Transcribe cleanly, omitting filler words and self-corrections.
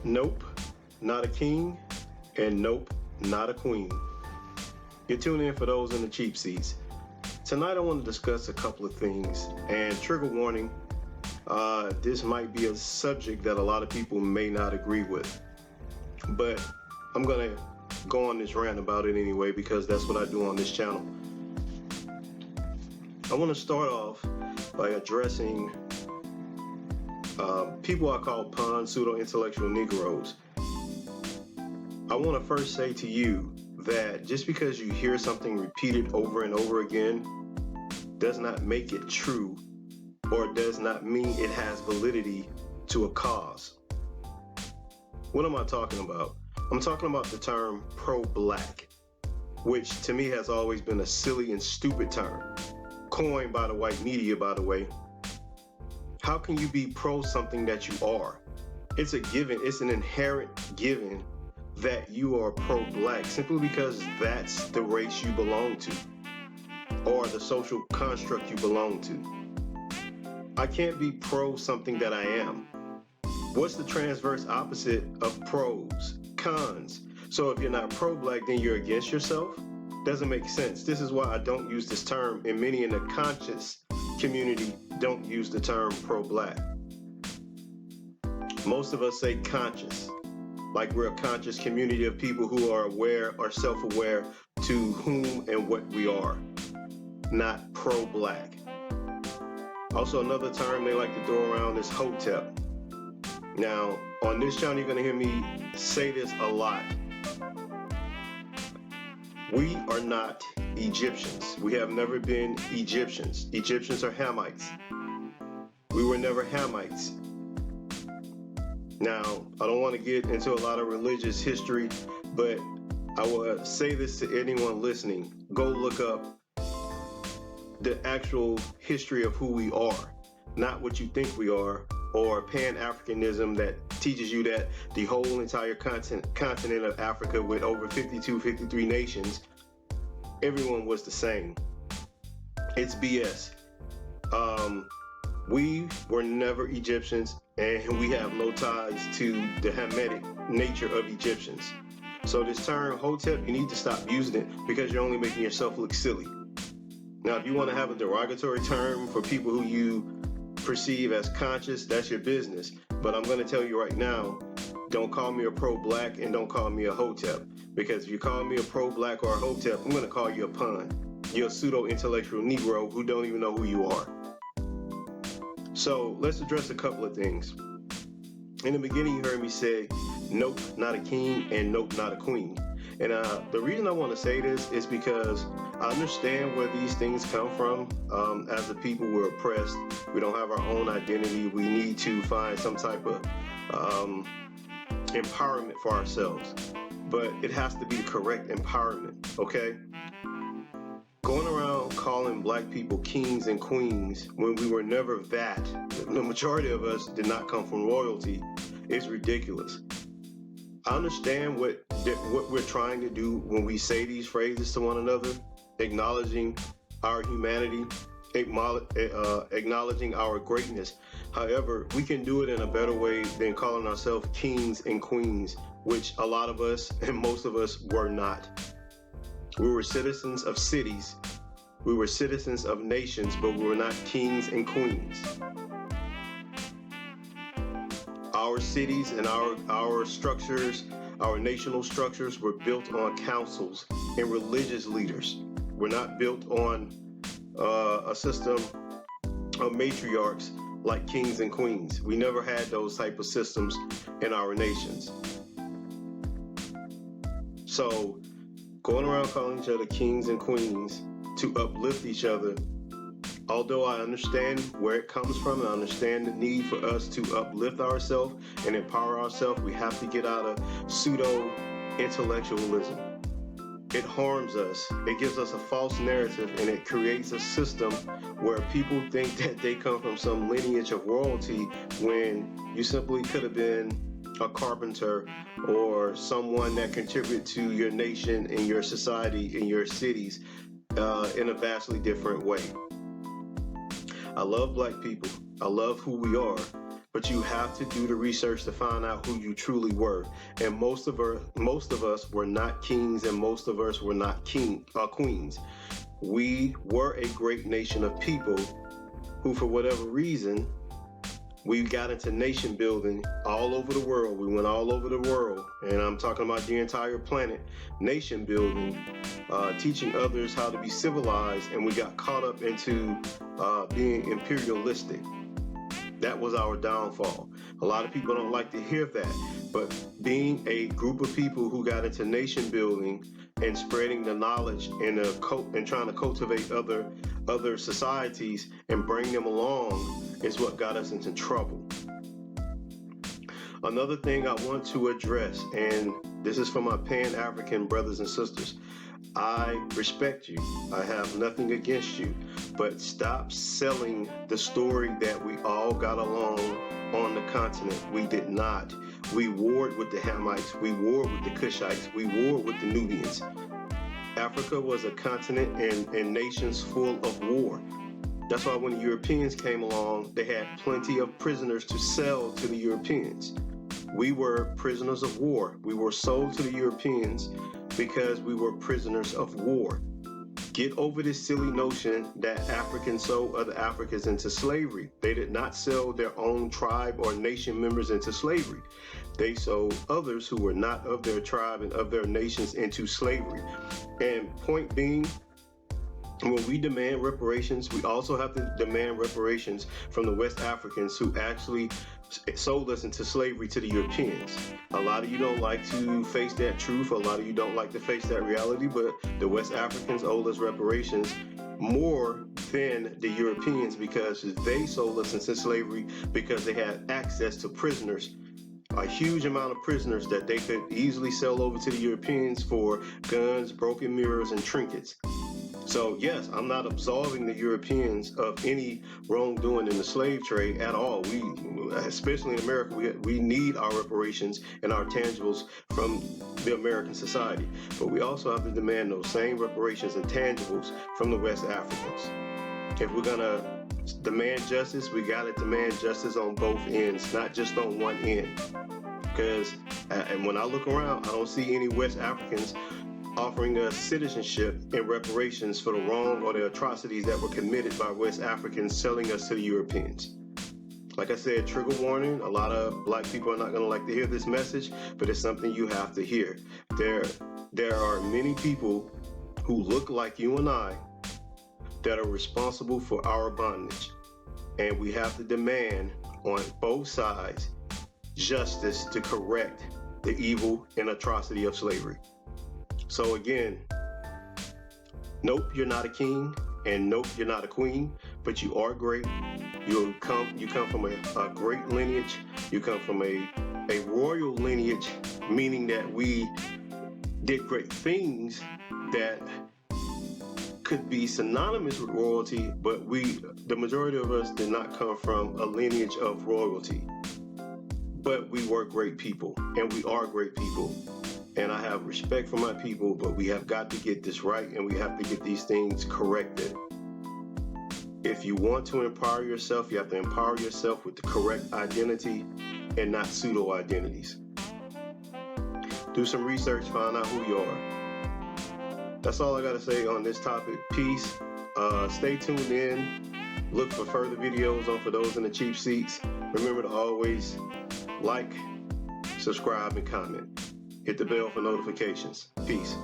Nope, not a king, and nope, not a queen. You're tuning in for those in the cheap seats. Tonight I want to discuss a couple of things, and trigger warning, this might be a subject that a lot of people may not agree with, but I'm going to go on this rant about it anyway because that's what I do on this channel. I want to start off by addressing people I call pseudo-intellectual Negroes. I want to first say to you that just because you hear something repeated over and over again does not make it true or does not mean it has validity to a cause. What am I talking about? I'm talking about the term pro-black, which to me has always been a silly and stupid term, coined by the white media, by the way. How can you be pro something that you are? It's a given, it's an inherent given that you are pro-black simply because that's the race you belong to or the social construct you belong to. I can't be pro something that I am. What's the transverse opposite of pros? Cons. So if you're not pro-black, then you're against yourself? Doesn't make sense. This is why I don't use this term, and many in the conscious community don't use the term pro-black. Most of us say conscious, like we're a conscious community of people who are aware or self-aware to whom and what we are, not pro-black. Also, another term they like to throw around is hotep. Now, on this channel, you're going to hear me say this a lot. We are not Egyptians. We have never been Egyptians. Egyptians are Hamites. We were never Hamites. Now, I don't want to get into a lot of religious history, but I will say this to anyone listening. Go look up the actual history of who we are, not what you think we are, or Pan-Africanism that teaches you that the whole entire continent of Africa with over 52, 53 nations, everyone was the same. It's BS. We were never Egyptians, and we have no ties to the Hamitic nature of Egyptians. So this term hotep, you need to stop using it because you're only making yourself look silly. Now, if you want to have a derogatory term for people who you perceive as conscious, that's your business. But I'm going to tell you right now, don't call me a pro-black and don't call me a hotep. Because if you call me a pro-black or a hotep, I'm going to call you a pun. You're a pseudo-intellectual Negro who don't even know who you are. So let's address a couple of things. In the beginning, you heard me say, nope, not a king, and nope, not a queen. And the reason I want to say this is because I understand where these things come from. As a people, we're oppressed. We don't have our own identity. We need to find some type of empowerment for ourselves. But it has to be the correct empowerment, okay? Going around calling black people kings and queens when we were never that, the majority of us did not come from royalty, is ridiculous. I understand what we're trying to do when we say these phrases to one another, acknowledging our humanity, acknowledging our greatness. However, we can do it in a better way than calling ourselves kings and queens, which a lot of us and most of us were not. We were citizens of cities, we were citizens of nations, but we were not kings and queens. Our cities and our structures, our national structures were built on councils and religious leaders. We're not built on a system of matriarchs like kings and queens. We never had those type of systems in our nations. So going around calling each other kings and queens to uplift each other, although I understand where it comes from and I understand the need for us to uplift ourselves and empower ourselves, we have to get out of pseudo-intellectualism. It harms us. It gives us a false narrative, and it creates a system where people think that they come from some lineage of royalty when you simply could have been a carpenter or someone that contributed to your nation and your society and your cities in a vastly different way. I love black people. I love who we are. but you have to do the research to find out who you truly were. And most of us were not kings, and most of us were not queens. We were a great nation of people who, for whatever reason, we got into nation building all over the world. We went all over the world, and I'm talking about the entire planet, nation building, teaching others how to be civilized, and we got caught up into being imperialistic. That was our downfall. A lot of people don't like to hear that, but being a group of people who got into nation building and spreading the knowledge and trying to cultivate other societies and bring them along is what got us into trouble. Another thing I want to address, and this is for my Pan-African brothers and sisters, I respect you. I have nothing against you, but stop selling the story that we all got along on the continent. We did not. We warred with the Hamites. We warred with the Cushites. We warred with the Nubians. Africa was a continent and nations full of war. That's why when the Europeans came along, they had plenty of prisoners to sell to the Europeans. We were prisoners of war. We were sold to the Europeans because we were prisoners of war. Get over this silly notion that Africans sold other Africans into slavery. They did not sell their own tribe or nation members into slavery. They sold others who were not of their tribe and of their nations into slavery. And point being, when we demand reparations, we also have to demand reparations from the West Africans who actually sold us into slavery to the Europeans. A lot of you don't like to face that truth. A lot of you don't like to face that reality, but the West Africans owe us reparations more than the Europeans because they sold us into slavery because they had access to prisoners, a huge amount of prisoners that they could easily sell over to the Europeans for guns, broken mirrors, and trinkets. So yes, I'm not absolving the Europeans of any wrongdoing in the slave trade at all. We, especially in America, we need our reparations and our tangibles from the American society. But we also have to demand those same reparations and tangibles from the West Africans. If we're gonna demand justice, we gotta demand justice on both ends, not just on one end. Because and when I look around, I don't see any West Africans offering us citizenship and reparations for the wrong or the atrocities that were committed by West Africans selling us to the Europeans. Like I said, trigger warning, a lot of black people are not going to like to hear this message, but it's something you have to hear. There are many people who look like you and I that are responsible for our bondage. And we have to demand on both sides justice to correct the evil and atrocity of slavery. So again, nope, you're not a king, and nope, you're not a queen, but you are great. You come from a great lineage. You come from a royal lineage, meaning that we did great things that could be synonymous with royalty, but the majority of us did not come from a lineage of royalty. But we were great people, and we are great people. And I have respect for my people, but we have got to get this right, and we have to get these things corrected. If you want to empower yourself, you have to empower yourself with the correct identity and not pseudo identities. Do some research, find out who you are. That's all I got to say on this topic. Peace. Stay tuned in. Look for further videos on For Those in the Cheap Seats. Remember to always like, subscribe, and comment. Hit the bell for notifications. Peace.